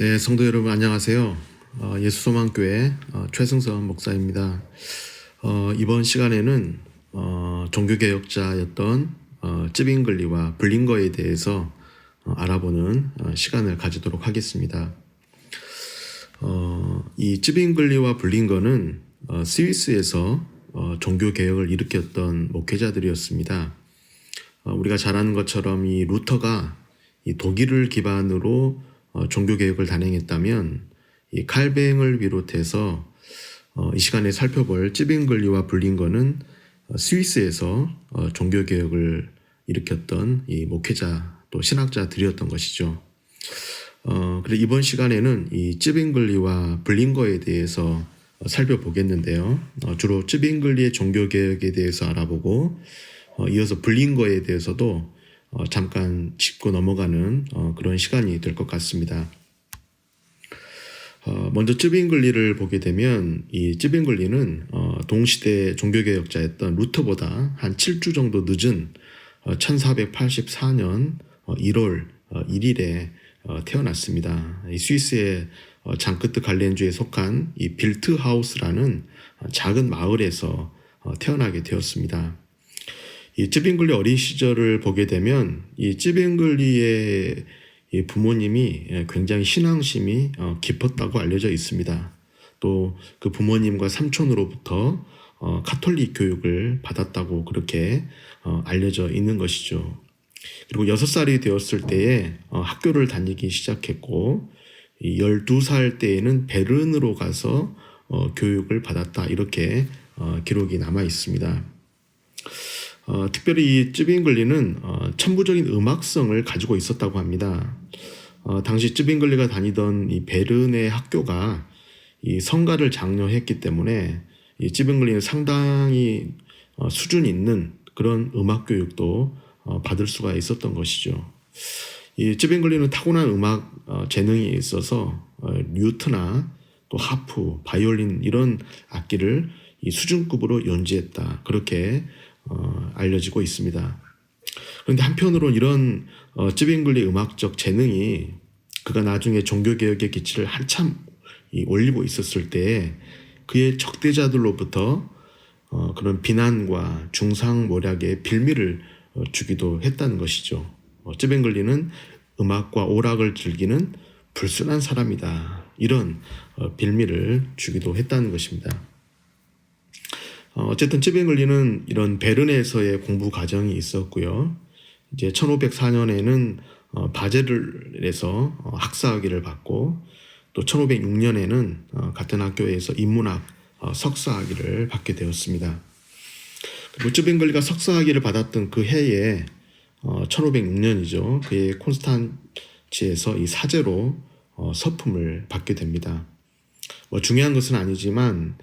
네, 성도 여러분 안녕하세요. 예수소망교회 최승선 목사입니다. 이번 시간에는 종교개혁자였던 찌빙글리와 블링거에 대해서 알아보는 시간을 가지도록 하겠습니다. 이 찌빙글리와 블링거는 스위스에서 종교개혁을 일으켰던 목회자들이었습니다. 우리가 잘 아는 것처럼 이 루터가 이 독일을 기반으로 종교개혁을 단행했다면 이 칼뱅을 비롯해서 이 시간에 살펴볼 찌빙글리와 블링거는 스위스에서 종교개혁을 일으켰던 이 목회자 또 신학자들이었던 것이죠. 그래서 이번 시간에는 이 찌빙글리와 블링거에 대해서 살펴보겠는데요. 주로 찌빙글리의 종교개혁에 대해서 알아보고 이어서 블링거에 대해서도 잠깐 짚고 넘어가는 그런 시간이 될 것 같습니다. 먼저 찌빙글리를 보게 되면 이 찌빙글리는 동시대 종교개혁자였던 루터보다 한 7주 정도 늦은 1484년 1월 1일에 태어났습니다. 이 스위스의 장크트 갈렌주에 속한 이 빌트하우스라는 작은 마을에서 태어나게 되었습니다. 이 찌빙글리 어린 시절을 보게 되면 이 찌빙글리의 이 부모님이 굉장히 신앙심이 깊었다고 알려져 있습니다. 또 그 부모님과 삼촌으로부터 가톨릭 교육을 받았다고 그렇게 알려져 있는 것이죠. 그리고 6살이 되었을 때에 학교를 다니기 시작했고 12살 때에는 베른으로 가서 교육을 받았다 이렇게 기록이 남아 있습니다. 특별히 이 찌빙글리는 천부적인 음악성을 가지고 있었다고 합니다. 당시 찌빙글리가 다니던 이 베른의 학교가 이 성가를 장려했기 때문에 이 찌빙글리는 상당히 수준 있는 그런 음악 교육도 받을 수가 있었던 것이죠. 이 찌빙글리는 타고난 음악 재능이 있어서 류트나 또 하프, 바이올린 이런 악기를 이 수준급으로 연주했다. 그렇게 알려지고 있습니다. 그런데 한편으로 이런 찌빙글리 음악적 재능이 그가 나중에 종교개혁의 기치를 한참 올리고 있었을 때 그의 적대자들로부터 그런 비난과 중상모략의 빌미를 주기도 했다는 것이죠. 찌빙글리는 음악과 오락을 즐기는 불순한 사람이다. 이런 빌미를 주기도 했다는 것입니다. 어쨌든 찌빙글리는 이런 베른에서의 공부 과정이 있었고요. 이제 1504년에는 바젤에서 학사학위를 받고 또 1506년에는 같은 학교에서 인문학 석사학위를 받게 되었습니다. 그리고 찌빙글리가 석사학위를 받았던 그 해에 1506년이죠. 그의 콘스탄치에서 이 사제로 서품을 받게 됩니다. 중요한 것은 아니지만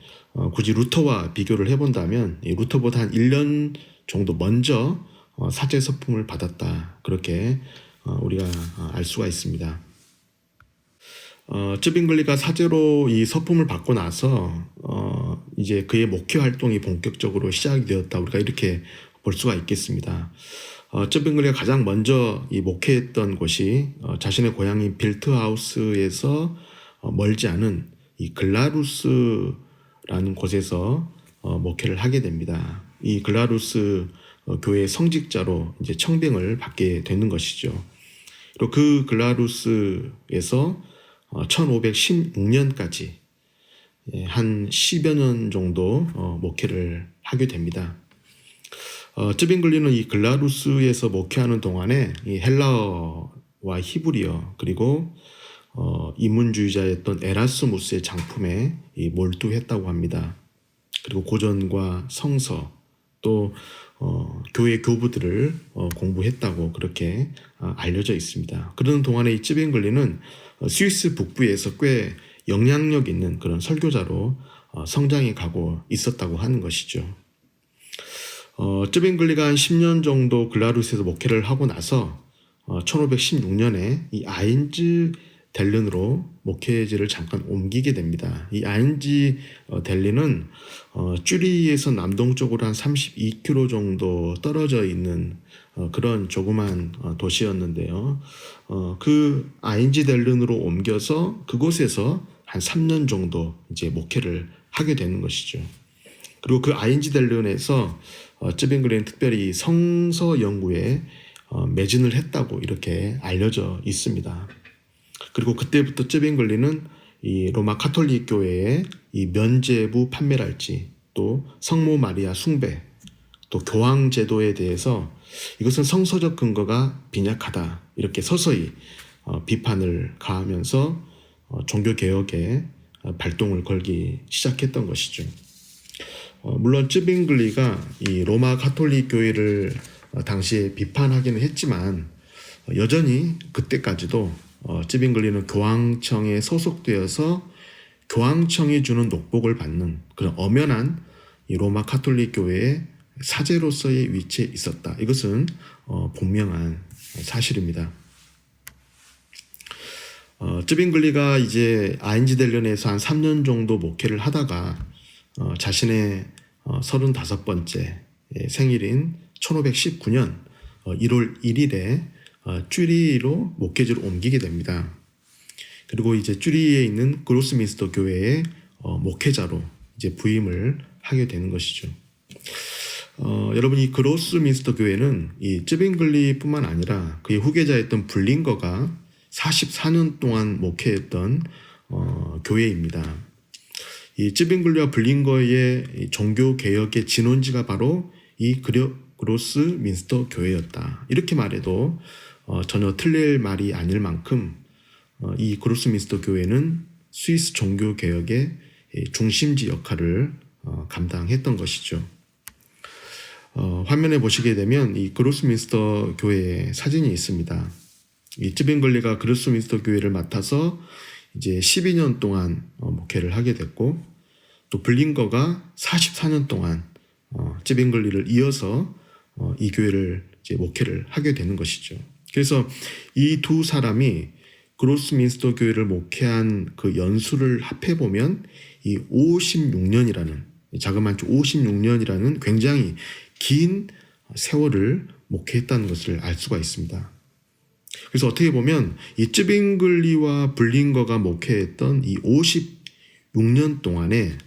굳이 루터와 비교를 해본다면 이 루터보다 한 1년 정도 먼저 사제 서품을 받았다. 그렇게 우리가 알 수가 있습니다. 찌빙글리가 사제로 이 서품을 받고 나서 이제 그의 목회 활동이 본격적으로 시작이 되었다. 우리가 이렇게 볼 수가 있겠습니다. 찌빙글리가 가장 먼저 이 목회했던 곳이 자신의 고향인 빌트하우스에서 멀지 않은 이 글라루스라는 곳에서 목회를 하게 됩니다. 이 글라루스 교회의 성직자로 이제 청빙을 받게 되는 것이죠. 그리고 그 글라루스에서 1516년까지 한 10여 년 정도 목회를 하게 됩니다. 찌빙글리는 이 글라루스에서 목회하는 동안에 이 헬라어와 히브리어 그리고 인문주의자였던 에라스무스의 장품에 몰두했다고 합니다. 그리고 고전과 성서 또 교회 교부들을 공부했다고 그렇게 알려져 있습니다. 그러는 동안에 이 찌빙글리는 스위스 북부에서 꽤 영향력 있는 그런 설교자로 성장해 가고 있었다고 하는 것이죠. 찌빙글리가 한 10년 정도 글라루스에서 목회를 하고 나서 1516년에 이 아인즈 델른으로 목회지를 잠깐 옮기게 됩니다. 이 아인지 델른은 쭈리히에서 남동쪽으로 한 32km 정도 떨어져 있는 그런 조그만 도시였는데요. 그 아인지 델른으로 옮겨서 그곳에서 한 3년 정도 이제 목회를 하게 되는 것이죠. 그리고 그 아인지 델른에서 쯔빙글리는 특별히 성서 연구에 매진을 했다고 이렇게 알려져 있습니다. 그리고 그때부터 쯔빙글리는 이 로마 카톨릭 교회의 이 면죄부 판매랄지, 또 성모 마리아 숭배, 또 교황 제도에 대해서 이것은 성서적 근거가 빈약하다 이렇게 서서히 비판을 가하면서 종교 개혁에 발동을 걸기 시작했던 것이죠. 물론 쯔빙글리가 이 로마 카톨릭 교회를 당시에 비판하기는 했지만 여전히 그때까지도 쯔빙글리는 교황청에 소속되어서 교황청이 주는 녹복을 받는 그런 엄연한 이 로마 카톨릭 교회의 사제로서의 위치에 있었다. 이것은 분명한 사실입니다. 쯔빙글리가 이제 아인지 델른에서 한 3년 정도 목회를 하다가 자신의 35번째 생일인 1519년 1월 1일에 쭈리히로 목회지를 옮기게 됩니다. 그리고 이제 쭈리히에 있는 그로스민스터 교회의 목회자로 이제 부임을 하게 되는 것이죠. 여러분, 이 그로스민스터 교회는 이 쯔빙글리뿐만 아니라 그의 후계자였던 블링거가 44년 동안 목회했던 교회입니다. 이 쯔빙글리와 블링거의 종교 개혁의 진원지가 바로 이 그로스민스터 교회였다. 이렇게 말해도 전혀 틀릴 말이 아닐 만큼 이 그로스민스터 교회는 스위스 종교 개혁의 중심지 역할을 감당했던 것이죠. 화면에 보시게 되면 이 그로스민스터 교회의 사진이 있습니다. 이 쯔빙글리가 그로스민스터 교회를 맡아서 이제 12년 동안 목회를 하게 됐고, 또 블링거가 44년 동안 쯔빙글리를 이어서 이 교회를 이제 목회를 하게 되는 것이죠. 그래서 이 두 사람이 그로스민스터 교회를 목회한 그 연수를 합해 보면 이 56년이라는 자그마치 56년이라는 굉장히 긴 세월을 목회했다는 것을 알 수가 있습니다. 그래서 어떻게 보면 이 쯔빙글리와 블링거가 목회했던 이 56년 동안에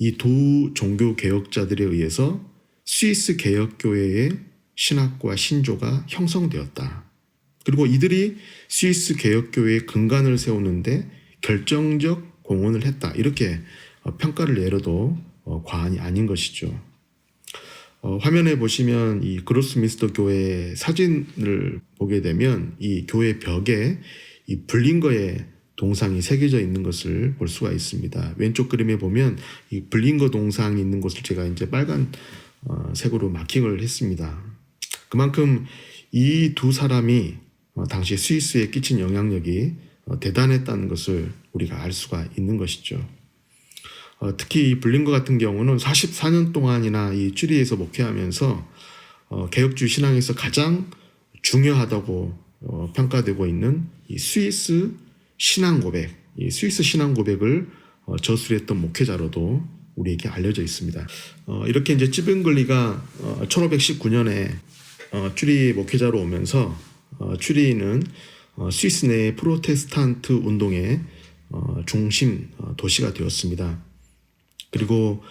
이 두 종교 개혁자들에 의해서 스위스 개혁교회의 신학과 신조가 형성되었다. 그리고 이들이 스위스 개혁교회의 근간을 세우는데 결정적 공헌을 했다. 이렇게 평가를 내려도 과언이 아닌 것이죠. 화면에 보시면 이 그로스민스터 교회 사진을 보게 되면 이 교회 벽에 이 블링거의 동상이 새겨져 있는 것을 볼 수가 있습니다. 왼쪽 그림에 보면 이 블링거 동상이 있는 곳을 제가 이제 빨간 색으로 마킹을 했습니다. 그만큼 이 두 사람이 당시 스위스에 끼친 영향력이 대단했다는 것을 우리가 알 수가 있는 것이죠. 특히 이 블링거 같은 경우는 44년 동안이나 이 쭈리히에서 목회하면서 개혁주의 신앙에서 가장 중요하다고 평가되고 있는 이 스위스 신앙 고백, 이 스위스 신앙 고백을 저술했던 목회자로도 우리에게 알려져 있습니다. 이렇게 이제 쯔빙글리가 1519년에 쭈리히 목회자로 오면서 쭈리히는 스위스 내 프로테스탄트 운동의 중심 도시가 되었습니다. 그리고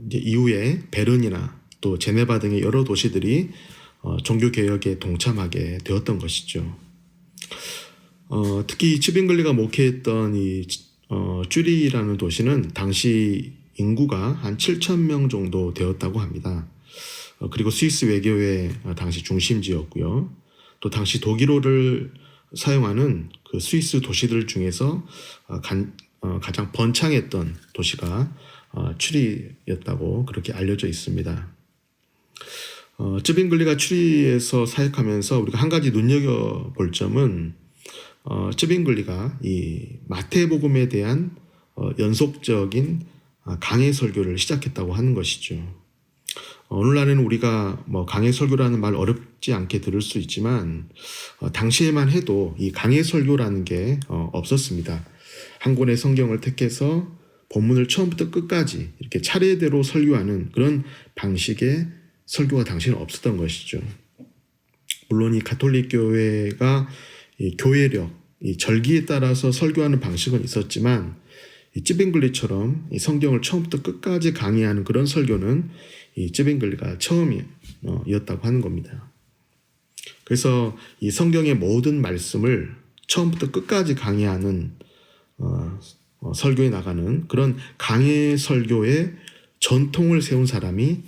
이제 이후에 베른이나 또 제네바 등의 여러 도시들이 종교 개혁에 동참하게 되었던 것이죠. 특히 쯔빙글리가 목회했던 이 쭈리히라는 도시는 당시 인구가 한 7,000명 정도 되었다고 합니다. 그리고 스위스 외교의 당시 중심지였고요. 또 당시 독일어를 사용하는 그 스위스 도시들 중에서 가장 번창했던 도시가 쭈리히였다고 그렇게 알려져 있습니다. 쯔빙글리가 쭈리히에서 사역하면서 우리가 한 가지 눈여겨볼 점은 쯔빙글리가 이 마태복음에 대한 연속적인 강해 설교를 시작했다고 하는 것이죠. 오늘날에는 우리가 뭐 강해 설교라는 말 어렵지 않게 들을 수 있지만 당시에만 해도 이 강해 설교라는 게 없었습니다. 한 권의 성경을 택해서 본문을 처음부터 끝까지 이렇게 차례대로 설교하는 그런 방식의 설교가 당시에는 없었던 것이죠. 물론 이 가톨릭 교회가 이 교회력, 이 절기에 따라서 설교하는 방식은 있었지만 이 찌빙글리처럼 이 성경을 처음부터 끝까지 강의하는 그런 설교는 이 찌빙글리가 처음이었다고 하는 겁니다. 그래서 이 성경의 모든 말씀을 처음부터 끝까지 강의하는 설교에 나가는 그런 강해 설교의 전통을 세운 사람이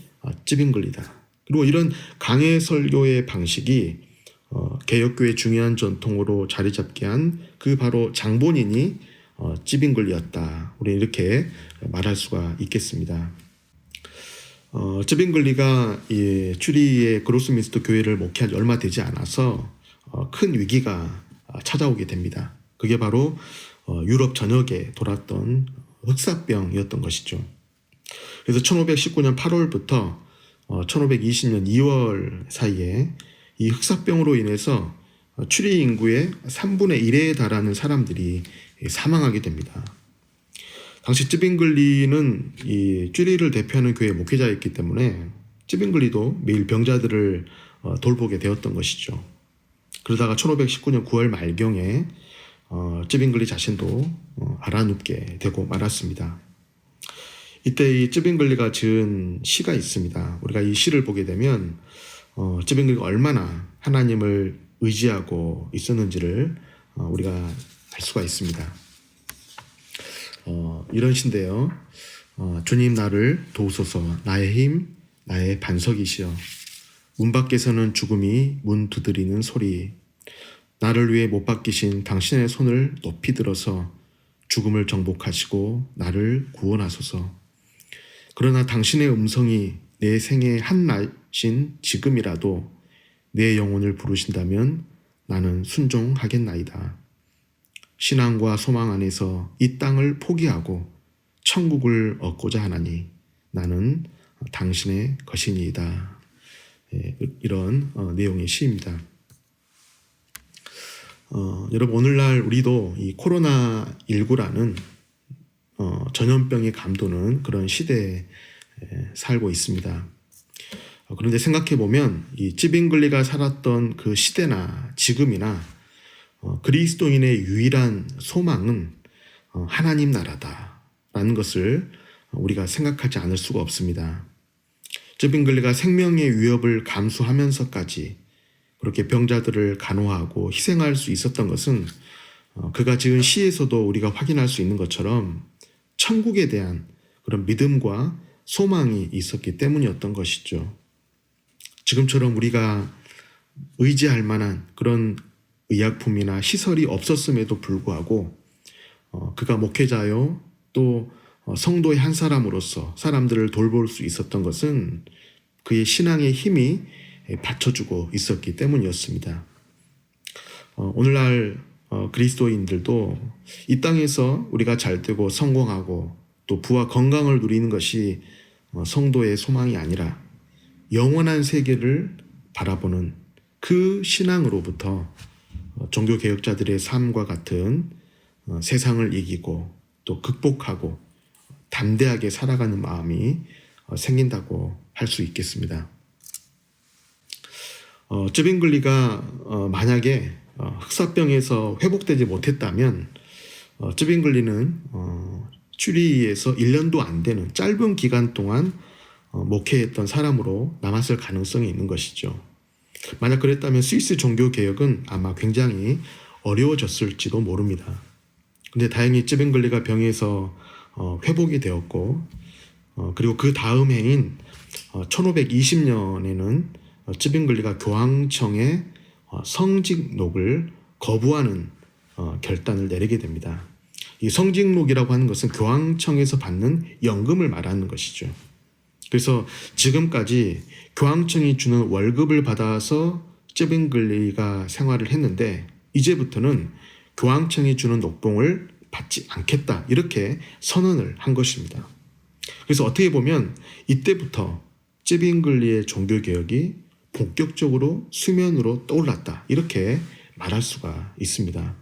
찌빙글리다. 그리고 이런 강해 설교의 방식이 개혁교회의 중요한 전통으로 자리 잡게 한 그 바로 장본인이 찌빙글리였다. 우리는 이렇게 말할 수가 있겠습니다. 찌빙글리가 추리의 그로스민스터 교회를 목회한 지 얼마 되지 않아서 큰 위기가 찾아오게 됩니다. 그게 바로 유럽 전역에 돌았던 흑사병이었던 것이죠. 그래서 1519년 8월부터 1520년 2월 사이에 이 흑사병으로 인해서 추리 인구의 3분의 1에 달하는 사람들이 사망하게 됩니다. 당시 찌빙글리는 이 쭈리를 대표하는 교회 목회자였기 때문에 찌빙글리도 매일 병자들을 돌보게 되었던 것이죠. 그러다가 1519년 9월 말경에 찌빙글리 자신도 알아눕게 되고 말았습니다. 이때 이 찌빙글리가 지은 시가 있습니다. 우리가 이 시를 보게 되면 찌빙글리가 얼마나 하나님을 의지하고 있었는지를 우리가 알 수가 있습니다. 이런 시인데요. 주님 나를 도우소서. 나의 힘, 나의 반석이시여. 문 밖에서는 죽음이 문 두드리는 소리. 나를 위해 못 박히신 당신의 손을 높이 들어서 죽음을 정복하시고 나를 구원하소서. 그러나 당신의 음성이 내 생의 한낮인 지금이라도 내 영혼을 부르신다면 나는 순종하겠나이다. 신앙과 소망 안에서 이 땅을 포기하고 천국을 얻고자 하나니 나는 당신의 것이니이다. 이런 내용의 시입니다. 여러분 오늘날 우리도 이 코로나19라는 전염병이 감도는 그런 시대에 살고 있습니다. 그런데 생각해보면 이 찌빙글리가 살았던 그 시대나 지금이나 그리스도인의 유일한 소망은 하나님 나라다라는 것을 우리가 생각하지 않을 수가 없습니다. 찌빙글리가 생명의 위협을 감수하면서까지 그렇게 병자들을 간호하고 희생할 수 있었던 것은 그가 지은 시에서도 우리가 확인할 수 있는 것처럼 천국에 대한 그런 믿음과 소망이 있었기 때문이었던 것이죠. 지금처럼 우리가 의지할 만한 그런 의약품이나 시설이 없었음에도 불구하고 그가 목회자요 또 성도의 한 사람으로서 사람들을 돌볼 수 있었던 것은 그의 신앙의 힘이 받쳐주고 있었기 때문이었습니다. 오늘날 그리스도인들도 이 땅에서 우리가 잘되고 성공하고 또 부와 건강을 누리는 것이 성도의 소망이 아니라 영원한 세계를 바라보는 그 신앙으로부터 종교개혁자들의 삶과 같은 세상을 이기고 또 극복하고 담대하게 살아가는 마음이 생긴다고 할 수 있겠습니다. 찌빙글리가 만약에 흑사병에서 회복되지 못했다면 찌빙글리는 추리에서 1년도 안 되는 짧은 기간 동안 목회했던 사람으로 남았을 가능성이 있는 것이죠. 만약 그랬다면 스위스 종교개혁은 아마 굉장히 어려워졌을지도 모릅니다. 근데 다행히 찌빙글리가 병에서 회복이 되었고 그리고 그 다음 해인 1520년에는 찌빙글리가 교황청에 성직록을 거부하는 결단을 내리게 됩니다. 이 성직록이라고 하는 것은 교황청에서 받는 연금을 말하는 것이죠. 그래서 지금까지 교황청이 주는 월급을 받아서 찌빙글리가 생활을 했는데 이제부터는 교황청이 주는 녹봉을 받지 않겠다 이렇게 선언을 한 것입니다. 그래서 어떻게 보면 이때부터 쯔빙글리의 종교개혁이 본격적으로 수면으로 떠올랐다. 이렇게 말할 수가 있습니다.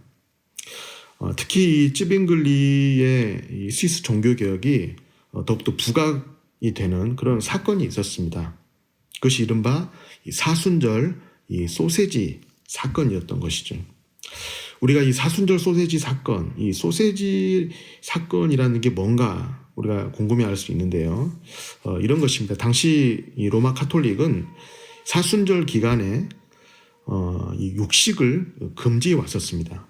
특히 이 쯔빙글리의 이 스위스 종교개혁이 더욱더 부각이 되는 그런 사건이 있었습니다. 그것이 이른바 이 사순절 이 소세지 사건이었던 것이죠. 우리가 이 사순절 소세지 사건, 이 소세지 사건이라는 게 뭔가 우리가 궁금해할 수 있는데요. 이런 것입니다. 당시 이 로마 카톨릭은 사순절 기간에 이 육식을 금지해 왔었습니다.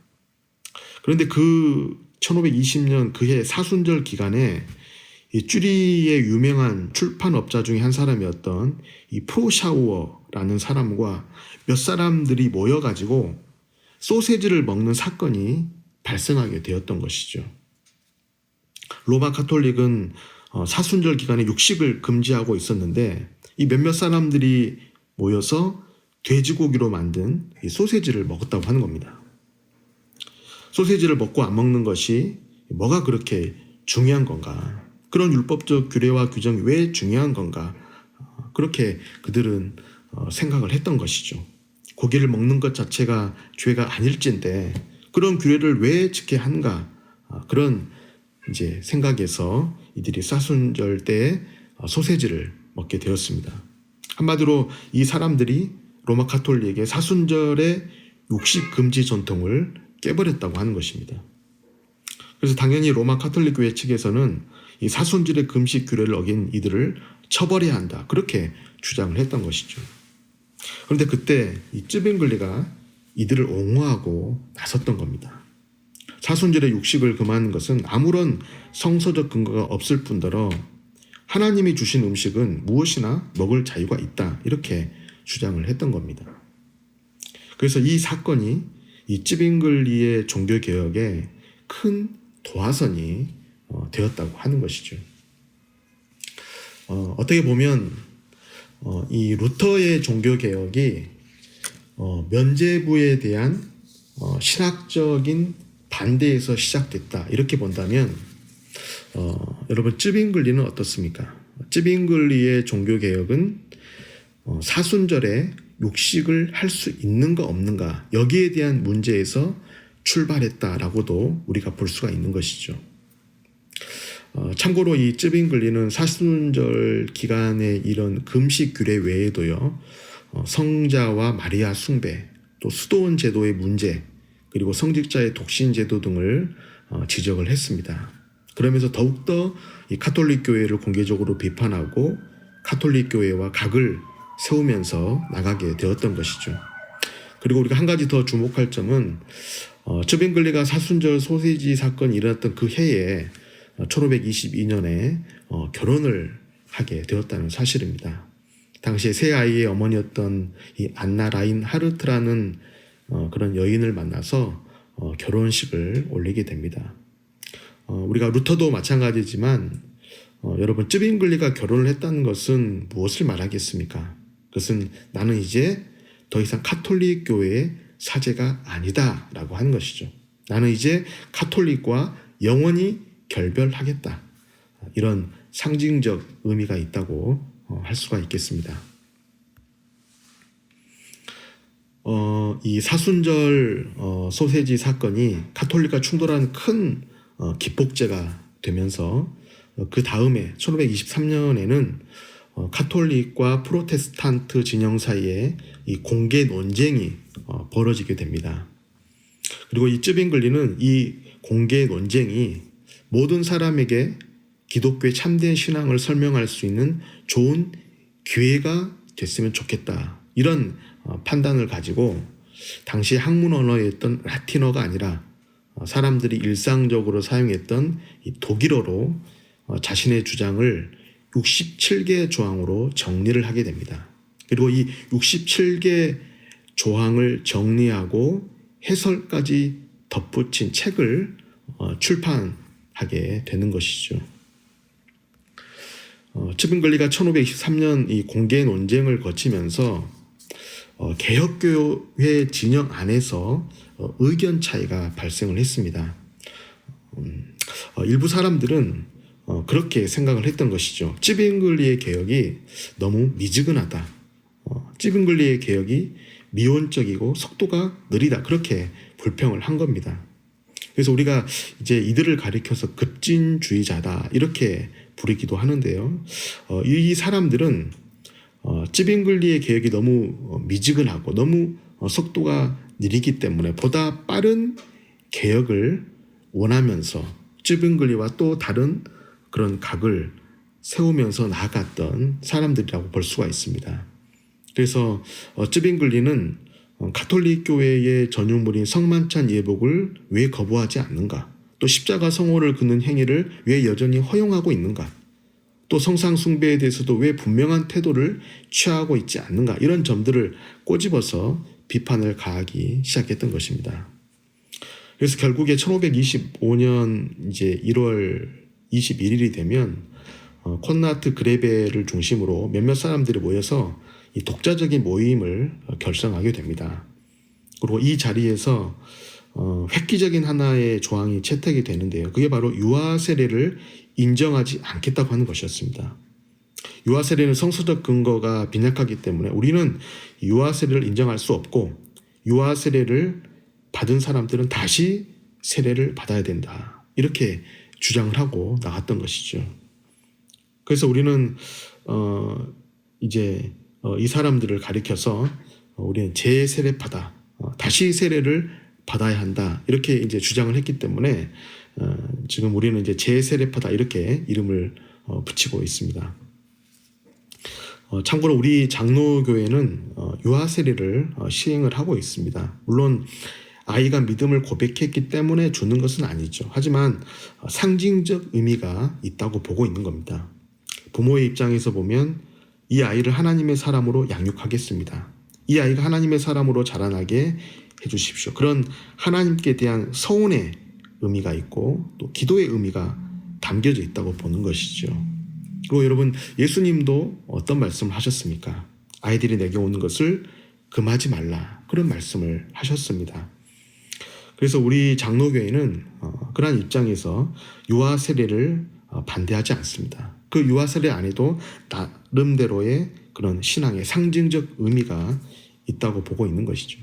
그런데 그 1520년 그해 사순절 기간에 이 쭈리의 유명한 출판업자 중에 한 사람이었던 이 프로샤우어라는 사람과 몇 사람들이 모여가지고 소세지를 먹는 사건이 발생하게 되었던 것이죠. 로마 카톨릭은 사순절 기간에 육식을 금지하고 있었는데 이 몇몇 사람들이 모여서 돼지고기로 만든 이 소세지를 먹었다고 하는 겁니다. 소세지를 먹고 안 먹는 것이 뭐가 그렇게 중요한 건가? 그런 율법적 규례와 규정이 왜 중요한 건가? 그렇게 그들은 생각을 했던 것이죠. 고기를 먹는 것 자체가 죄가 아닐진데 그런 규례를 왜 지켜야 한가? 그런 이제 생각에서 이들이 사순절 때 소세지를 먹게 되었습니다. 한마디로 이 사람들이 로마 카톨릭의 사순절의 육식 금지 전통을 깨버렸다고 하는 것입니다. 그래서 당연히 로마 카톨릭 교회 측에서는 이 사순절의 금식 규례를 어긴 이들을 처벌해야 한다. 그렇게 주장을 했던 것이죠. 그런데 그때 이 쯔빙글리가 이들을 옹호하고 나섰던 겁니다. 사순절의 육식을 금하는 것은 아무런 성서적 근거가 없을 뿐더러 하나님이 주신 음식은 무엇이나 먹을 자유가 있다. 이렇게 주장을 했던 겁니다. 그래서 이 사건이 이 쯔빙글리의 종교개혁에 큰 도화선이 되었다고 하는 것이죠. 어떻게 보면 이 루터의 종교개혁이 면죄부에 대한 신학적인 반대에서 시작됐다. 이렇게 본다면 여러분 쯔빙글리는 어떻습니까? 쯔빙글리의 종교개혁은 사순절에 육식을 할 수 있는가 없는가 여기에 대한 문제에서 출발했다라고도 우리가 볼 수가 있는 것이죠. 참고로 이 쯔빙글리는 사순절 기간에 이런 금식 규례 외에도요, 성자와 마리아 숭배, 또 수도원 제도의 문제, 그리고 성직자의 독신 제도 등을 지적을 했습니다. 그러면서 더욱더 이 카톨릭 교회를 공개적으로 비판하고 카톨릭 교회와 각을 세우면서 나가게 되었던 것이죠. 그리고 우리가 한 가지 더 주목할 점은 쯔빙글리가 사순절 소세지 사건이 일어났던 그 해에 1522년에 결혼을 하게 되었다는 사실입니다. 당시에 세 아이의 어머니였던 이 안나 라인하르트라는 그런 여인을 만나서 결혼식을 올리게 됩니다. 우리가 루터도 마찬가지지만 여러분 쯔빙글리가 결혼을 했다는 것은 무엇을 말하겠습니까? 그것은 나는 이제 더 이상 카톨릭 교회의 사제가 아니다 라고 하는 것이죠. 나는 이제 카톨릭과 영원히 결별하겠다. 이런 상징적 의미가 있다고 할 수가 있겠습니다. 이 사순절 소세지 사건이 카톨릭과 충돌하는 큰 기폭제가 되면서 그 다음에 1523년에는 카톨릭과 프로테스탄트 진영 사이에 이 공개 논쟁이 벌어지게 됩니다. 그리고 이 쯔빙글리는 이 공개 논쟁이 모든 사람에게 기독교의 참된 신앙을 설명할 수 있는 좋은 기회가 됐으면 좋겠다. 이런 판단을 가지고 당시 학문 언어였던 라틴어가 아니라 사람들이 일상적으로 사용했던 이 독일어로 자신의 주장을 67개 조항으로 정리를 하게 됩니다. 그리고 이 67개 조항을 정리하고 해설까지 덧붙인 책을 출판하게 되는 것이죠. 쯔빙글리가 1523년 이 공개 논쟁을 거치면서 개혁교회 진영 안에서 의견 차이가 발생을 했습니다. 일부 사람들은 그렇게 생각을 했던 것이죠. 찌빙글리의 개혁이 너무 미지근하다. 찌빙글리의 개혁이 미온적이고 속도가 느리다. 그렇게 불평을 한 겁니다. 그래서 우리가 이제 이들을 가리켜서 급진주의자다 이렇게 부르기도 하는데요. 이 사람들은 찌빙글리의 개혁이 너무 미지근하고 너무 속도가 느리기 때문에 보다 빠른 개혁을 원하면서 찌빙글리와 또 다른 그런 각을 세우면서 나아갔던 사람들이라고 볼 수가 있습니다. 그래서 찌빙글리는 가톨릭 교회의 전유물인 성만찬 예복을 왜 거부하지 않는가? 또 십자가 성호를 긋는 행위를 왜 여전히 허용하고 있는가? 또 성상 숭배에 대해서도 왜 분명한 태도를 취하고 있지 않는가? 이런 점들을 꼬집어서 비판을 가하기 시작했던 것입니다. 그래서 결국에 1525년 이제 1월 21일이 되면 콘라트 그레베를 중심으로 몇몇 사람들이 모여서 이 독자적인 모임을 결성하게 됩니다. 그리고 이 자리에서 획기적인 하나의 조항이 채택이 되는데요. 그게 바로 유아 세례를 인정하지 않겠다고 하는 것이었습니다. 유아 세례는 성서적 근거가 빈약하기 때문에 우리는 유아 세례를 인정할 수 없고 유아 세례를 받은 사람들은 다시 세례를 받아야 된다. 이렇게 주장을 하고 나갔던 것이죠. 그래서 우리는 이제 이 사람들을 가리켜서 우리는 재세례파다. 다시 세례를 받아야 한다. 이렇게 이제 주장을 했기 때문에 지금 우리는 이제 재세례파다 이렇게 이름을 붙이고 있습니다. 참고로 우리 장로교회는 유아 세례를 시행을 하고 있습니다. 물론 아이가 믿음을 고백했기 때문에 주는 것은 아니죠. 하지만 상징적 의미가 있다고 보고 있는 겁니다. 부모의 입장에서 보면 이 아이를 하나님의 사람으로 양육하겠습니다. 이 아이가 하나님의 사람으로 자라나게 해주십시오. 그런 하나님께 대한 서운의 의미가 있고 또 기도의 의미가 담겨져 있다고 보는 것이죠. 그리고 여러분, 예수님도 어떤 말씀을 하셨습니까? 아이들이 내게 오는 것을 금하지 말라. 그런 말씀을 하셨습니다. 그래서 우리 장로교회는 그러한 입장에서 유아 세례를 반대하지 않습니다. 그 유아 세례 안에도 나름대로의 그런 신앙의 상징적 의미가 있다고 보고 있는 것이죠.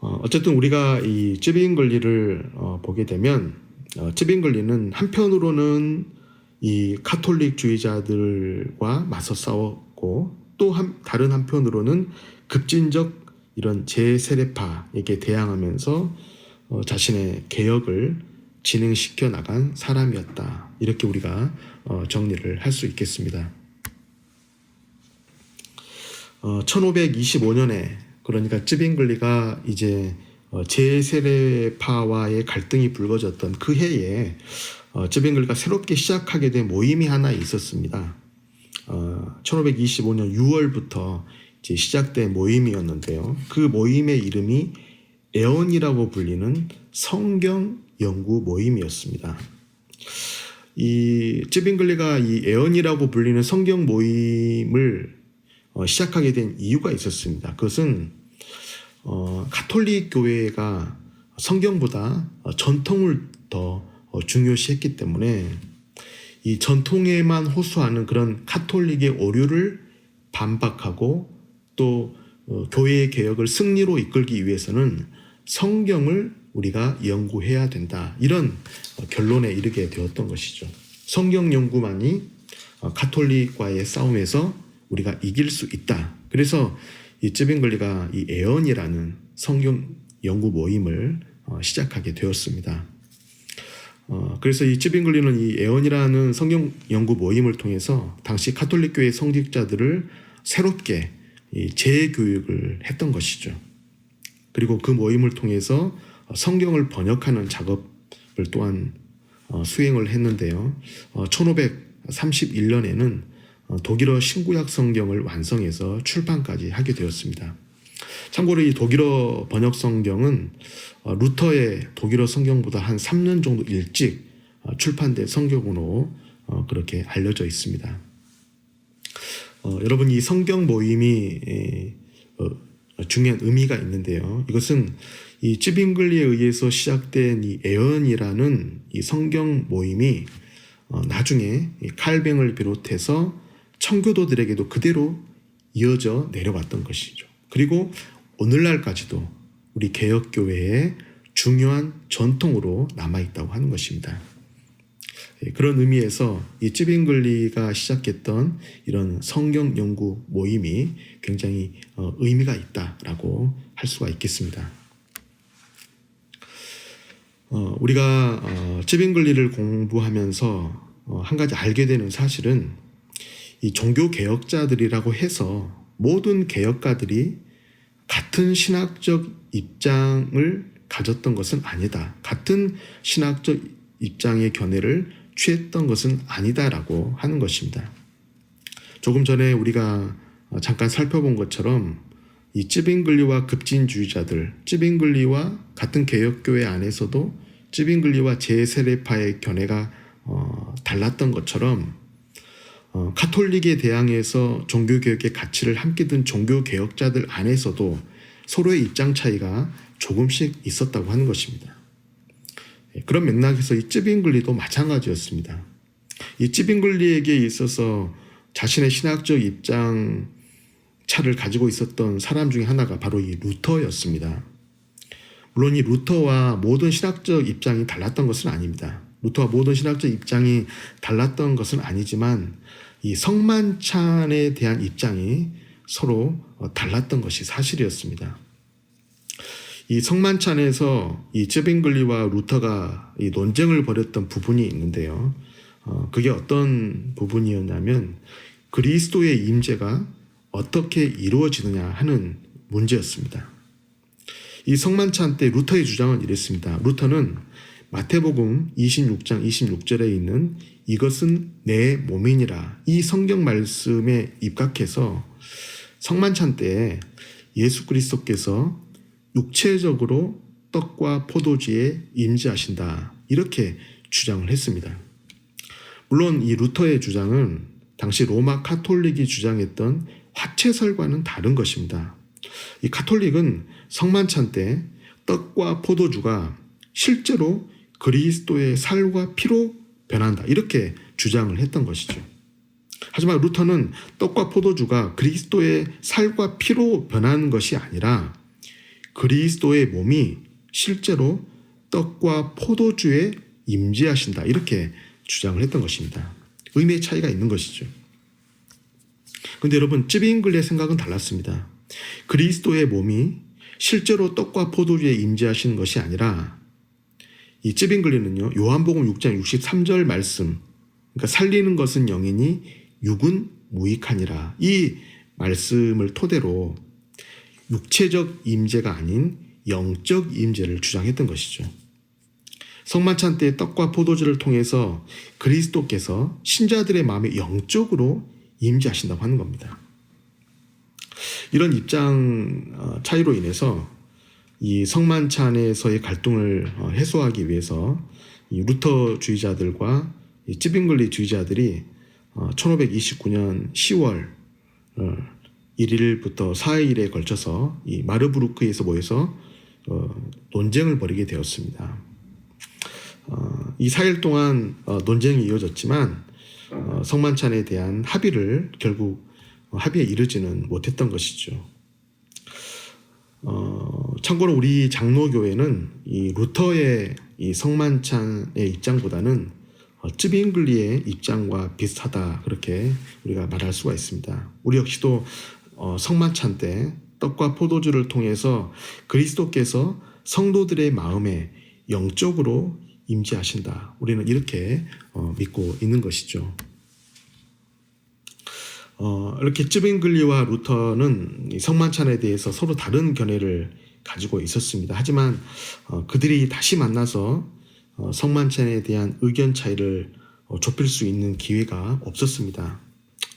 어쨌든 우리가 이 찌빙글리를 보게 되면 찌빙글리는 한편으로는 이 카톨릭주의자들과 맞서 싸웠고 또 다른 한편으로는 급진적 이런 재세례파에게 대항하면서 자신의 개혁을 진행시켜 나간 사람이었다. 이렇게 우리가 정리를 할 수 있겠습니다. 1525년에 그러니까 찌빙글리가 이제 재세례파와의 갈등이 불거졌던 그 해에 찌빙글리가 새롭게 시작하게 된 모임이 하나 있었습니다. 1525년 6월부터 이제 시작된 모임이었는데요. 그 모임의 이름이 에온이라고 불리는 성경 연구 모임이었습니다. 이 찌빙글리가 이 에온이라고 불리는 성경 모임을 시작하게 된 이유가 있었습니다. 그것은 가톨릭 교회가 성경보다 전통을 더 중요시했기 때문에 이 전통에만 호소하는 그런 가톨릭의 오류를 반박하고 또 교회의 개혁을 승리로 이끌기 위해서는 성경을 우리가 연구해야 된다. 이런 결론에 이르게 되었던 것이죠. 성경 연구만이 가톨릭과의 싸움에서 우리가 이길 수 있다. 그래서 이 찌빙글리가 이 에언이라는 성경 연구 모임을 시작하게 되었습니다. 그래서 이 찌빙글리는 이 에언이라는 성경 연구 모임을 통해서 당시 가톨릭 교회 성직자들을 새롭게 재교육을 했던 것이죠. 그리고 그 모임을 통해서 성경을 번역하는 작업을 또한 수행을 했는데요. 1531년에는 독일어 신구약 성경을 완성해서 출판까지 하게 되었습니다. 참고로 이 독일어 번역 성경은 루터의 독일어 성경보다 한 3년 정도 일찍 출판된 성경으로 그렇게 알려져 있습니다. 여러분, 이 성경 모임이 중요한 의미가 있는데요. 이것은 이 쯔빙글리에 의해서 시작된 이 애언이라는 이 성경 모임이 나중에 이 칼뱅을 비롯해서 청교도들에게도 그대로 이어져 내려왔던 것이죠. 그리고 오늘날까지도 우리 개혁교회의 중요한 전통으로 남아있다고 하는 것입니다. 그런 의미에서 이 쯔빙글리가 시작했던 이런 성경 연구 모임이 굉장히 의미가 있다라고 할 수가 있겠습니다. 우리가 쯔빙글리를 공부하면서 한 가지 알게 되는 사실은 이 종교 개혁자들이라고 해서 모든 개혁가들이 같은 신학적 입장을 가졌던 것은 아니다. 같은 신학적 입장의 견해를 취했던 것은 아니다라고 하는 것입니다. 조금 전에 우리가 잠깐 살펴본 것처럼 이 쯔빙글리와 급진주의자들, 쯔빙글리와 같은 개혁교회 안에서도 쯔빙글리와 제세례파의 견해가 달랐던 것처럼 카톨릭에 대항해서 종교개혁의 가치를 함께 든 종교개혁자들 안에서도 서로의 입장 차이가 조금씩 있었다고 하는 것입니다. 그런 맥락에서 이 쯔빙글리도 마찬가지였습니다. 이 쯔빙글리에게 있어서 자신의 신학적 입장 차를 가지고 있었던 사람 중에 하나가 바로 이 루터였습니다. 물론 이 루터와 모든 신학적 입장이 달랐던 것은 아닙니다. 루터와 모든 신학적 입장이 달랐던 것은 아니지만 이 성만찬에 대한 입장이 서로 달랐던 것이 사실이었습니다. 이 성만찬에서 이 쯔빙글리와 루터가 이 논쟁을 벌였던 부분이 있는데요. 그게 어떤 부분이었냐면 그리스도의 임재가 어떻게 이루어지느냐 하는 문제였습니다. 이 성만찬 때 루터의 주장은 이랬습니다. 루터는 마태복음 26장 26절에 있는 이것은 내 몸이니라 이 성경 말씀에 입각해서 성만찬 때 예수 그리스도께서 육체적으로 떡과 포도주에 임재하신다 이렇게 주장을 했습니다. 물론 이 루터의 주장은 당시 로마 카톨릭이 주장했던 화채설과는 다른 것입니다. 이 카톨릭은 성만찬 때 떡과 포도주가 실제로 그리스도의 살과 피로 변한다 이렇게 주장을 했던 것이죠. 하지만 루터는 떡과 포도주가 그리스도의 살과 피로 변하는 것이 아니라 그리스도의 몸이 실제로 떡과 포도주에 임재하신다 이렇게 주장을 했던 것입니다. 의미의 차이가 있는 것이죠. 그런데 여러분 쯔빙글리의 생각은 달랐습니다. 그리스도의 몸이 실제로 떡과 포도주에 임재하시는 것이 아니라 이 쯔빙글리는요 요한복음 6장 63절 말씀 그러니까 살리는 것은 영이니 육은 무익하니라 이 말씀을 토대로 육체적 임재가 아닌 영적 임재를 주장했던 것이죠. 성만찬 때 떡과 포도주를 통해서 그리스도께서 신자들의 마음에 영적으로 임재하신다고 하는 겁니다. 이런 입장 차이로 인해서 이 성만찬에서의 갈등을 해소하기 위해서 이 루터주의자들과 이 쯔빙글리 주의자들이 1529년 10월 1일부터 4일에 걸쳐서 이 마르부르크에서 모여서 논쟁을 벌이게 되었습니다. 이 4일 동안 논쟁이 이어졌지만 성만찬에 대한 합의를 결국 합의에 이르지는 못했던 것이죠. 참고로 우리 장로교회는 이 루터의 이 성만찬의 입장보다는 쯔빙글리의 입장과 비슷하다 그렇게 우리가 말할 수가 있습니다. 우리 역시도 성만찬 때 떡과 포도주를 통해서 그리스도께서 성도들의 마음에 영적으로 임재하신다. 우리는 이렇게 믿고 있는 것이죠. 이렇게 쯔빙글리와 루터는 성만찬에 대해서 서로 다른 견해를 가지고 있었습니다. 하지만 그들이 다시 만나서 성만찬에 대한 의견 차이를 좁힐 수 있는 기회가 없었습니다.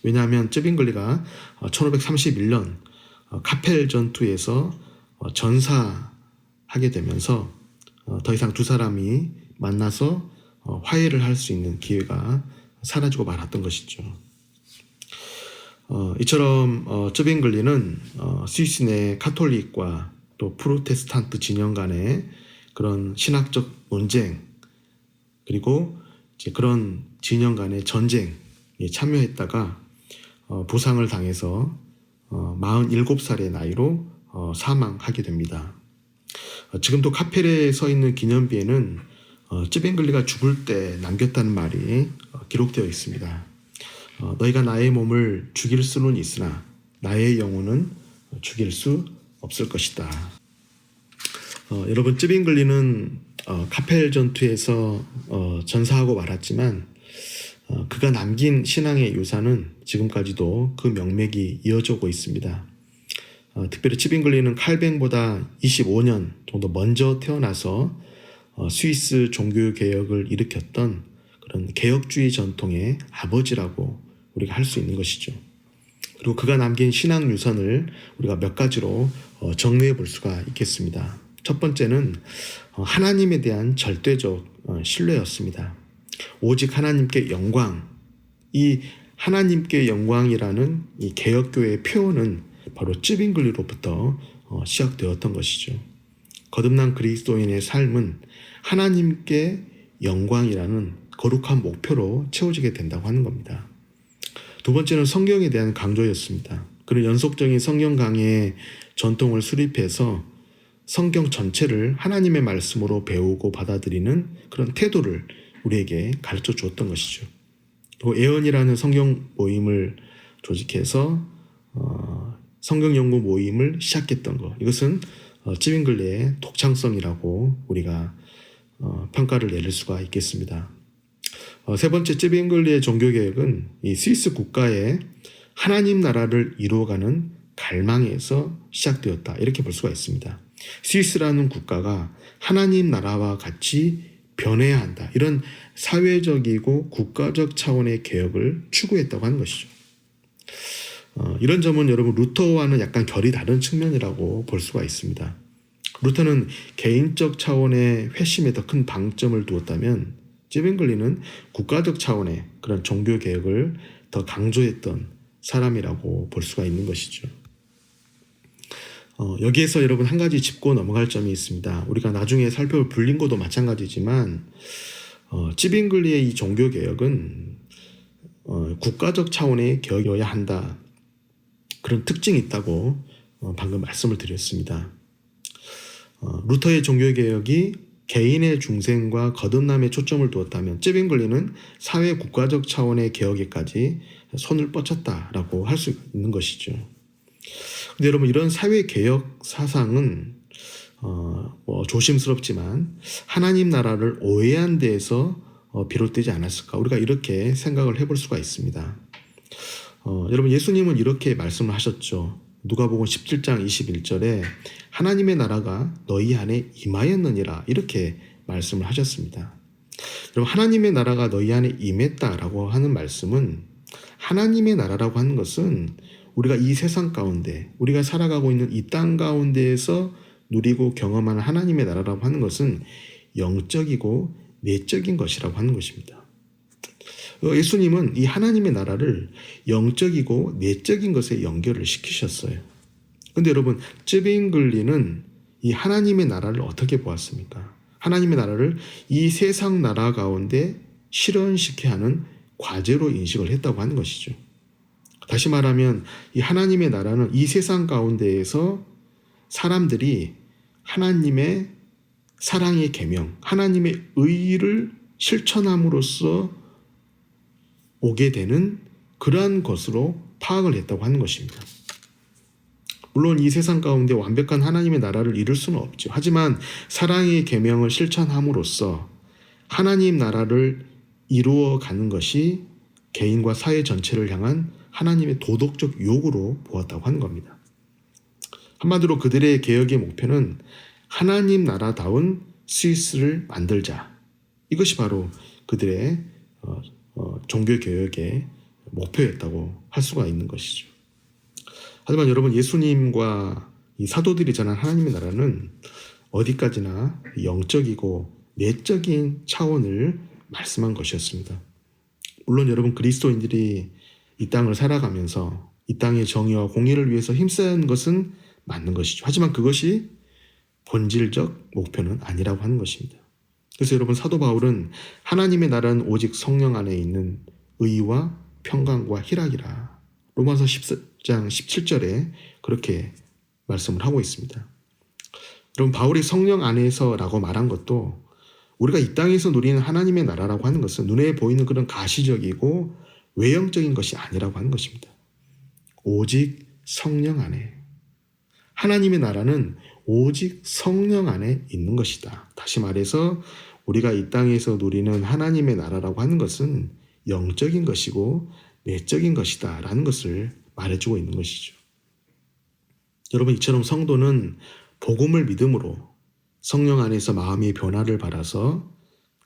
왜냐하면 쯔빙글리가 1531년 카펠 전투에서 전사하게 되면서 더 이상 두 사람이 만나서 화해를 할 수 있는 기회가 사라지고 말았던 것이죠. 이처럼 쯔빙글리는 스위스 내 카톨릭과 또 프로테스탄트 진영 간의 그런 신학적 논쟁, 그리고 이제 그런 진영 간의 전쟁에 참여했다가 부상을 당해서 47살의 나이로 사망하게 됩니다. 지금도 카펠에 서 있는 기념비에는 쯔뱅글리가 죽을 때 남겼다는 말이 기록되어 있습니다. 너희가 나의 몸을 죽일 수는 있으나 나의 영혼은 죽일 수 없을 것이다. 여러분, 쯔빙글리는 카펠 전투에서 전사하고 말았지만 그가 남긴 신앙의 유산은 지금까지도 그 명맥이 이어지고 있습니다. 특별히 쯔빙글리는 칼뱅보다 25년 정도 먼저 태어나서 스위스 종교개혁을 일으켰던 그런 개혁주의 전통의 아버지라고 우리가 할 수 있는 것이죠. 그리고 그가 남긴 신앙 유산을 우리가 몇 가지로 정리해 볼 수가 있겠습니다. 첫 번째는 하나님에 대한 절대적 신뢰였습니다. 오직 하나님께 영광, 이 하나님께 영광이라는 이 개혁교회의 표현은 바로 쯔빙글리로부터 시작되었던 것이죠. 거듭난 그리스도인의 삶은 하나님께 영광이라는 거룩한 목표로 채워지게 된다고 하는 겁니다. 두 번째는 성경에 대한 강조였습니다. 그런 연속적인 성경 강의의 전통을 수립해서 성경 전체를 하나님의 말씀으로 배우고 받아들이는 그런 태도를 우리에게 가르쳐 주었던 것이죠. 또 애언이라는 성경 모임을 조직해서 성경 연구 모임을 시작했던 것, 이것은 쯔빙글리의 독창성이라고 우리가 평가를 내릴 수가 있겠습니다. 세 번째, 쯔빙글리의 종교개혁은 이 스위스 국가의 하나님 나라를 이루어가는 갈망에서 시작되었다, 이렇게 볼 수가 있습니다. 스위스라는 국가가 하나님 나라와 같이 변해야 한다, 이런 사회적이고 국가적 차원의 개혁을 추구했다고 하는 것이죠. 이런 점은 여러분 루터와는 약간 결이 다른 측면이라고 볼 수가 있습니다. 루터는 개인적 차원의 회심에 더 큰 방점을 두었다면 쯔빙글리는 국가적 차원의 그런 종교개혁을 더 강조했던 사람이라고 볼 수가 있는 것이죠. 여기에서 여러분 한 가지 짚고 넘어갈 점이 있습니다. 우리가 나중에 살펴볼 불린고도 마찬가지지만 쯔빙글리의 이 종교개혁은 국가적 차원의 개혁이어야 한다, 그런 특징이 있다고 방금 말씀을 드렸습니다. 루터의 종교개혁이 개인의 중생과 거듭남에 초점을 두었다면 쯔빙글리는 사회 국가적 차원의 개혁에까지 손을 뻗쳤다라고 할 수 있는 것이죠. 근데 여러분, 이런 사회개혁 사상은 조심스럽지만 하나님 나라를 오해한 데에서 비롯되지 않았을까, 우리가 이렇게 생각을 해볼 수가 있습니다. 여러분, 예수님은 이렇게 말씀을 하셨죠. 누가복음 17장 21절에 하나님의 나라가 너희 안에 임하였느니라, 이렇게 말씀을 하셨습니다. 여러분, 하나님의 나라가 너희 안에 임했다라고 하는 말씀은, 하나님의 나라라고 하는 것은 우리가 이 세상 가운데, 우리가 살아가고 있는 이 땅 가운데에서 누리고 경험하는 하나님의 나라라고 하는 것은 영적이고 내적인 것이라고 하는 것입니다. 예수님은 이 하나님의 나라를 영적이고 내적인 것에 연결을 시키셨어요. 그런데 여러분, 쯔빙글리는 이 하나님의 나라를 어떻게 보았습니까? 하나님의 나라를 이 세상 나라 가운데 실현시켜야 하는 과제로 인식을 했다고 하는 것이죠. 다시 말하면 이 하나님의 나라는 이 세상 가운데에서 사람들이 하나님의 사랑의 계명, 하나님의 의를 실천함으로써 오게 되는 그러한 것으로 파악을 했다고 하는 것입니다. 물론 이 세상 가운데 완벽한 하나님의 나라를 이룰 수는 없죠. 하지만 사랑의 계명을 실천함으로써 하나님 나라를 이루어가는 것이 개인과 사회 전체를 향한 하나님의 도덕적 요구로 보았다고 하는 겁니다. 한마디로 그들의 개혁의 목표는 하나님 나라다운 스위스를 만들자, 이것이 바로 그들의 종교개혁의 목표였다고 할 수가 있는 것이죠. 하지만 여러분, 예수님과 이 사도들이 전한 하나님의 나라는 어디까지나 영적이고 내적인 차원을 말씀한 것이었습니다. 물론 여러분, 그리스도인들이 이 땅을 살아가면서 이 땅의 정의와 공의를 위해서 힘써야 하는 것은 맞는 것이죠. 하지만 그것이 본질적 목표는 아니라고 하는 것입니다. 그래서 여러분 사도 바울은 하나님의 나라는 오직 성령 안에 있는 의와 평강과 희락이라 로마서 10장 17절에 그렇게 말씀을 하고 있습니다. 여러분 바울이 성령 안에서라고 말한 것도 우리가 이 땅에서 누리는 하나님의 나라라고 하는 것은 눈에 보이는 그런 가시적이고 외형적인 것이 아니라고 하는 것입니다. 오직 성령 안에 하나님의 나라는 오직 성령 안에 있는 것이다. 다시 말해서 우리가 이 땅에서 누리는 하나님의 나라라고 하는 것은 영적인 것이고 내적인 것이다 라는 것을 말해주고 있는 것이죠. 여러분 이처럼 성도는 복음을 믿음으로 성령 안에서 마음의 변화를 받아서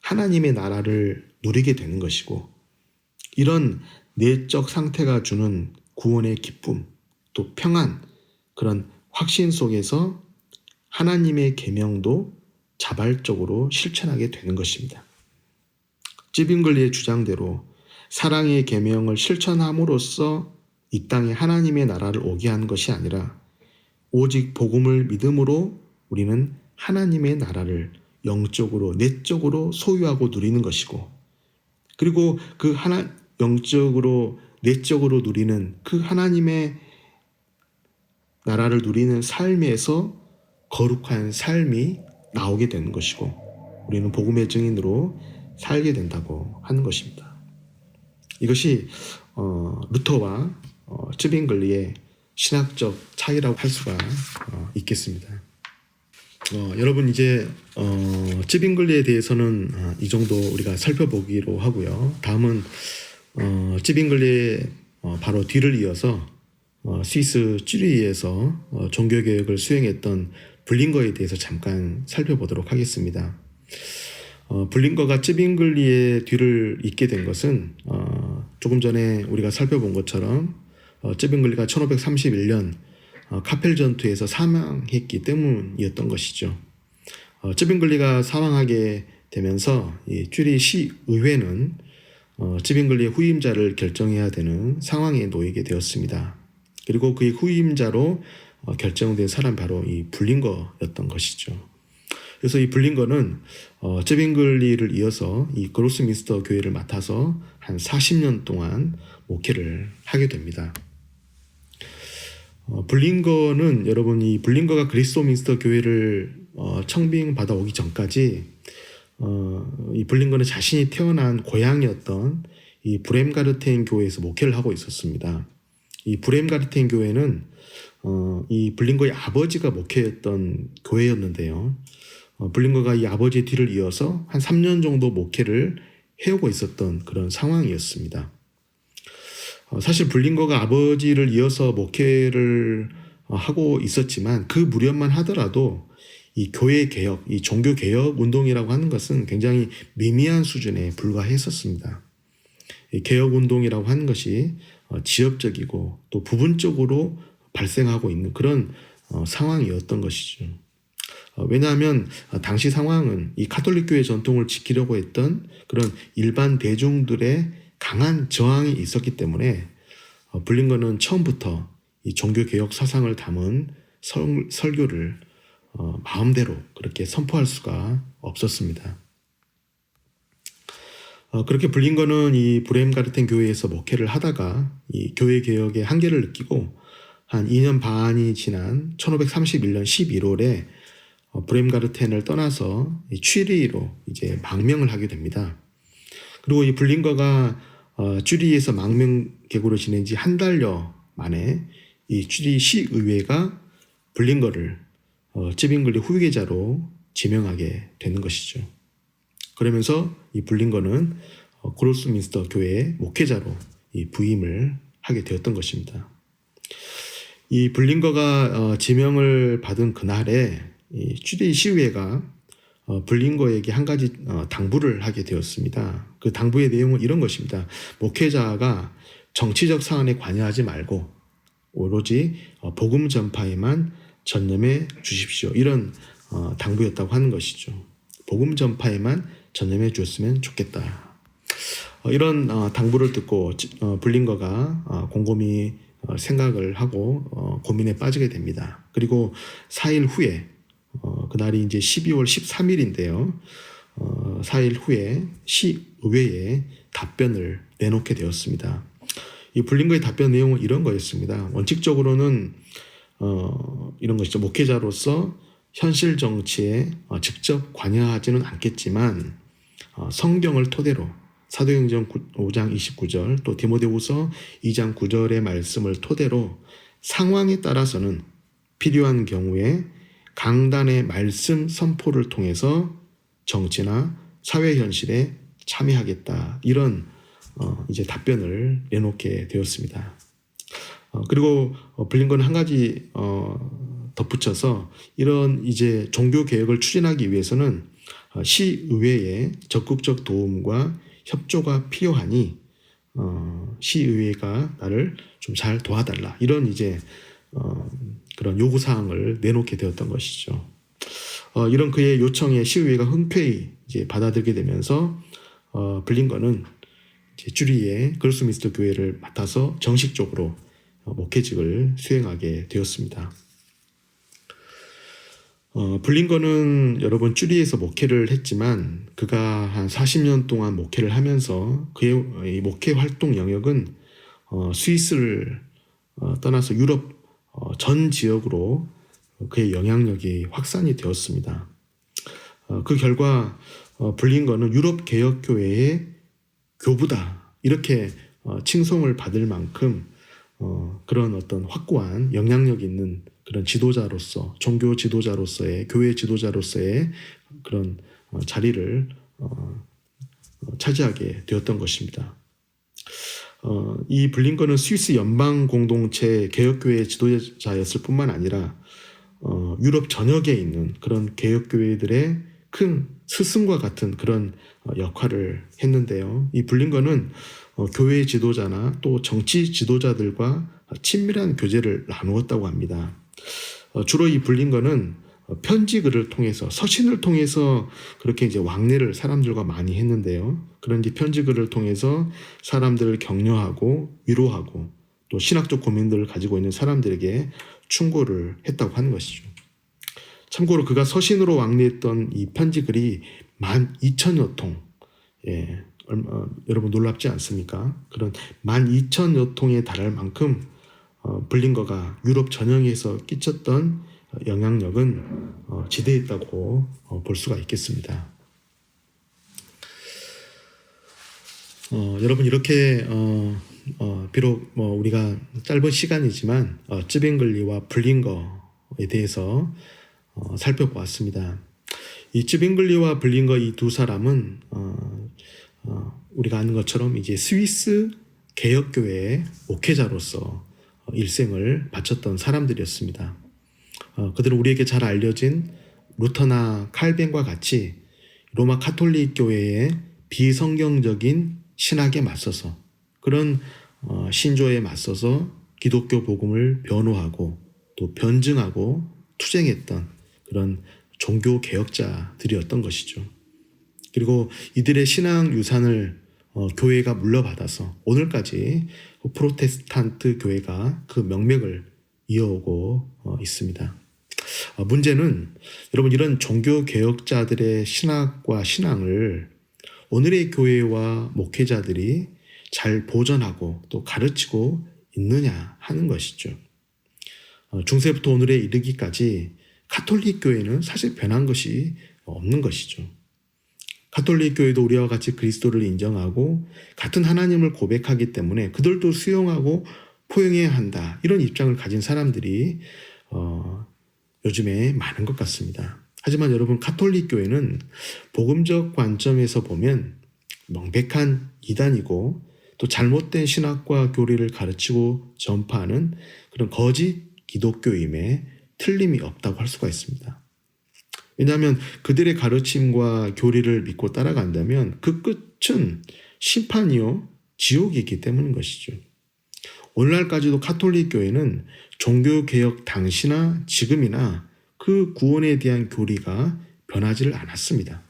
하나님의 나라를 누리게 되는 것이고 이런 내적 상태가 주는 구원의 기쁨 또 평안 그런 확신 속에서 하나님의 계명도 자발적으로 실천하게 되는 것입니다. 찌빙글리의 주장대로 사랑의 계명을 실천함으로써 이 땅에 하나님의 나라를 오게 하는 것이 아니라 오직 복음을 믿음으로 우리는 하나님의 나라를 영적으로 내적으로 소유하고 누리는 것이고 그리고 그 영적으로 내적으로 누리는 그 하나님의 나라를 누리는 삶에서 거룩한 삶이 나오게 되는 것이고 우리는 복음의 증인으로 살게 된다고 하는 것입니다. 이것이 루터와 쯔빙글리의 신학적 차이라고 할 수가 있겠습니다. 여러분 이제 쯔빙글리에 대해서는 이 정도 우리가 살펴보기로 하고요. 다음은 쯔빙글리의 바로 뒤를 이어서 스위스 쭈리히에서 종교개혁을 수행했던 블링거에 대해서 잠깐 살펴보도록 하겠습니다. 블링거가 쯔빙글리의 뒤를 잇게 된 것은 조금 전에 우리가 살펴본 것처럼 쯔빙글리가 1531년 카펠 전투에서 사망했기 때문이었던 것이죠. 쯔빙글리가 사망하게 되면서 이 쭈리히 시의회는 쯔빙글리의 후임자를 결정해야 되는 상황에 놓이게 되었습니다. 그리고 그의 후임자로 결정된 사람 바로 이 블링거였던 것이죠. 그래서 이 블링거는 쯔빙글리를 이어서 이 그로스민스터 교회를 맡아서 한 40년 동안 목회를 하게 됩니다. 블링거는 여러분 이 블링거가 그리스도민스터 교회를 청빙받아 오기 전까지 이 블링거는 자신이 태어난 고향이었던 이 브렘가르텐 교회에서 목회를 하고 있었습니다. 이 브렘가르텐 교회는 이 블링거의 아버지가 목회했던 교회였는데요. 블링거가 이 아버지의 뒤를 이어서 한 3년 정도 목회를 해오고 있었던 그런 상황이었습니다. 사실 블링거가 아버지를 이어서 목회를 하고 있었지만 그 무렵만 하더라도 이 교회 개혁, 이 종교 개혁 운동이라고 하는 것은 굉장히 미미한 수준에 불과했었습니다. 이 개혁 운동이라고 하는 것이 지역적이고 또 부분적으로 발생하고 있는 그런 상황이었던 것이죠. 왜냐하면 당시 상황은 이 가톨릭 교회 전통을 지키려고 했던 그런 일반 대중들의 강한 저항이 있었기 때문에 블링거는 처음부터 이 종교개혁 사상을 담은 설교를 마음대로 그렇게 선포할 수가 없었습니다. 그렇게 블링거는 이 브렘가르텐 교회에서 목회를 하다가 이 교회 개혁의 한계를 느끼고 한 2년 반이 지난 1531년 11월에 브렘가르텐을 떠나서 취리히로 이제 망명을 하게 됩니다. 그리고 이 블링거가 쭈리히에서 망명객으로 지낸 지 한 달여 만에 이 쭈리히 시의회가 블링거를 쯔빙글리 후계자로 지명하게 되는 것이죠. 그러면서 이 블링거는 그로스민스터 교회의 목회자로 이 부임을 하게 되었던 것입니다. 이 블링거가 지명을 받은 그날에 이 쭈리히 시의회가 블링거에게 한 가지 당부를 하게 되었습니다. 그 당부의 내용은 이런 것입니다. 목회자가 정치적 사안에 관여하지 말고 오로지 복음 전파에만 전념해 주십시오. 이런 당부였다고 하는 것이죠. 복음 전파에만 전념해 주었으면 좋겠다. 이런 당부를 듣고 블링거가 곰곰이 생각을 하고 고민에 빠지게 됩니다. 그리고 4일 후에 그날이 이제 12월 13일인데요. 4일 후에 시의회에 답변을 내놓게 되었습니다. 이 블링거의 답변 내용은 이런 거였습니다. 원칙적으로는 이런 것이죠. 목회자로서 현실 정치에 직접 관여하지는 않겠지만 성경을 토대로 사도행전 5장 29절 또 디모데후서 2장 9절의 말씀을 토대로 상황에 따라서는 필요한 경우에 강단의 말씀 선포를 통해서 정치나 사회 현실에 참여하겠다. 이런 이제 답변을 내놓게 되었습니다. 그리고 블링건은 한 가지 덧붙여서 이런 이제 종교 개혁을 추진하기 위해서는 시의회의 적극적 도움과 협조가 필요하니 시의회가 나를 좀 잘 도와달라. 이런 이제 그런 요구 사항을 내놓게 되었던 것이죠. 이런 그의 요청에 시의회가 흔쾌히 이제 받아들게 되면서 블링건은 이제 주리의 그로스민스터 교회를 맡아서 정식적으로 목회직을 수행하게 되었습니다. 블링건은 여러분 주리에서 목회를 했지만 그가 한 40년 동안 목회를 하면서 그의 목회 활동 영역은 스위스를 떠나서 유럽 전 지역으로 그의 영향력이 확산이 되었습니다. 그 결과 블링건은 유럽 개혁교회의 교부다 이렇게 칭송을 받을 만큼 그런 어떤 확고한 영향력 있는 그런 지도자로서 종교 지도자로서의 교회 지도자로서의 그런 자리를 차지하게 되었던 것입니다. 이 블링건은 스위스 연방 공동체 개혁교회 지도자였을 뿐만 아니라 유럽 전역에 있는 그런 개혁교회들의 큰 스승과 같은 그런 역할을 했는데요. 이 블링건은 교회 지도자나 또 정치 지도자들과 친밀한 교제를 나누었다고 합니다. 주로 이 블링건은 편지글을 통해서 서신을 통해서 그렇게 이제 왕래를 사람들과 많이 했는데요. 그런 이제 편지글을 통해서 사람들을 격려하고 위로하고 또 신학적 고민들을 가지고 있는 사람들에게 충고를 했다고 하는 것이죠. 참고로 그가 서신으로 왕래했던 이 편지글이 12,000여 통, 여러분 놀랍지 않습니까? 그런 12,000여 통에 달할 만큼 블링거가 유럽 전역에서 끼쳤던 영향력은 지대했다고 볼 수가 있겠습니다. 여러분 이렇게 비록 우리가 짧은 시간이지만 쯔빙글리와 블링거에 대해서 살펴보았습니다. 이 쯔빙글리와 블링거 이 두 사람은 우리가 아는 것처럼 이제 스위스 개혁교회의 목회자로서 일생을 바쳤던 사람들이었습니다. 그들은 우리에게 잘 알려진 루터나 칼빈과 같이 로마 카톨릭 교회의 비성경적인 신학에 맞서서 그런 신조에 맞서서 기독교 복음을 변호하고 또 변증하고 투쟁했던 그런 종교 개혁자들이었던 것이죠. 그리고 이들의 신앙 유산을 교회가 물려받아서 오늘까지 프로테스탄트 교회가 그 명맥을 이어오고 있습니다. 문제는 여러분 이런 종교 개혁자들의 신학과 신앙을 오늘의 교회와 목회자들이 잘 보존하고 또 가르치고 있느냐 하는 것이죠. 중세부터 오늘에 이르기까지 카톨릭 교회는 사실 변한 것이 없는 것이죠. 카톨릭 교회도 우리와 같이 그리스도를 인정하고 같은 하나님을 고백하기 때문에 그들도 수용하고 포용해야 한다. 이런 입장을 가진 사람들이 요즘에 많은 것 같습니다. 하지만 여러분 카톨릭 교회는 복음적 관점에서 보면 명백한 이단이고 또 잘못된 신학과 교리를 가르치고 전파하는 그런 거짓 기독교임에 틀림이 없다고 할 수가 있습니다. 왜냐하면 그들의 가르침과 교리를 믿고 따라간다면 그 끝은 심판이요 지옥이기 때문인 것이죠. 오늘날까지도 카톨릭 교회는 종교개혁 당시나 지금이나 그 구원에 대한 교리가 변하지를 않았습니다.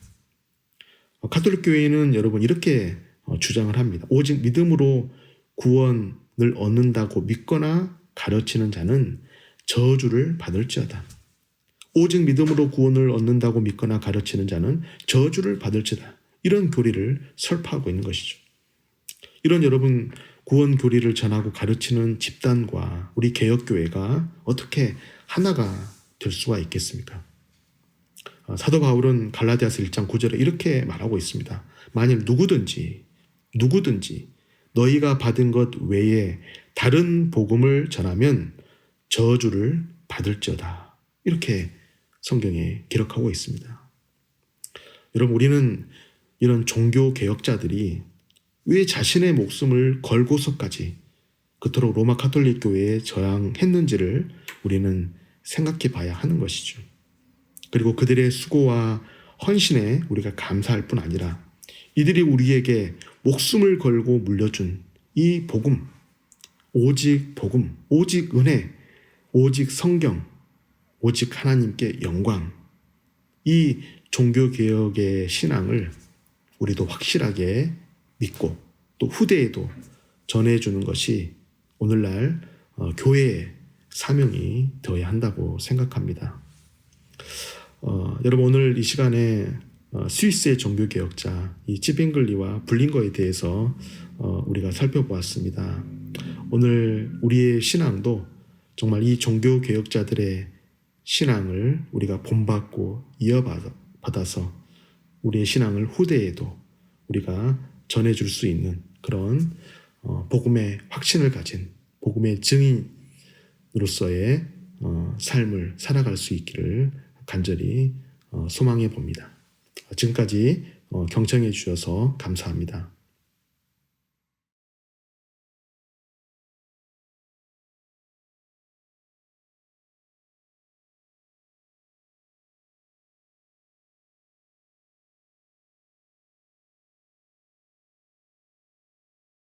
카톨릭 교회는 여러분 이렇게 주장을 합니다. 오직 믿음으로 구원을 얻는다고 믿거나 가르치는 자는 저주를 받을지어다. 오직 믿음으로 구원을 얻는다고 믿거나 가르치는 자는 저주를 받을지다. 이런 교리를 설파하고 있는 것이죠. 이런 여러분 구원 교리를 전하고 가르치는 집단과 우리 개혁교회가 어떻게 하나가 될 수가 있겠습니까? 사도 바울은 갈라디아서 1장 9절에 이렇게 말하고 있습니다. 만일 누구든지 너희가 받은 것 외에 다른 복음을 전하면 저주를 받을지어다. 이렇게 성경에 기록하고 있습니다. 여러분, 우리는 이런 종교 개혁자들이 왜 자신의 목숨을 걸고서까지 그토록 로마 가톨릭 교회에 저항했는지를 우리는 생각해 봐야 하는 것이죠. 그리고 그들의 수고와 헌신에 우리가 감사할 뿐 아니라 이들이 우리에게 목숨을 걸고 물려준 이 복음, 오직 은혜, 오직 성경, 오직 하나님께 영광, 이 종교개혁의 신앙을 우리도 확실하게 믿고 또 후대에도 전해주는 것이 오늘날 교회의 사명이 되어야 한다고 생각합니다. 여러분, 오늘 이 시간에 스위스의 종교개혁자 이 찌빙글리와 블링거에 대해서 우리가 살펴보았습니다. 오늘 우리의 신앙도 정말 이 종교개혁자들의 신앙을 우리가 본받고 이어받아서 우리의 신앙을 후대에도 우리가 전해줄 수 있는 그런 복음의 확신을 가진 복음의 증인으로서의 삶을 살아갈 수 있기를 간절히 소망해 봅니다. 지금까지 경청해 주셔서 감사합니다.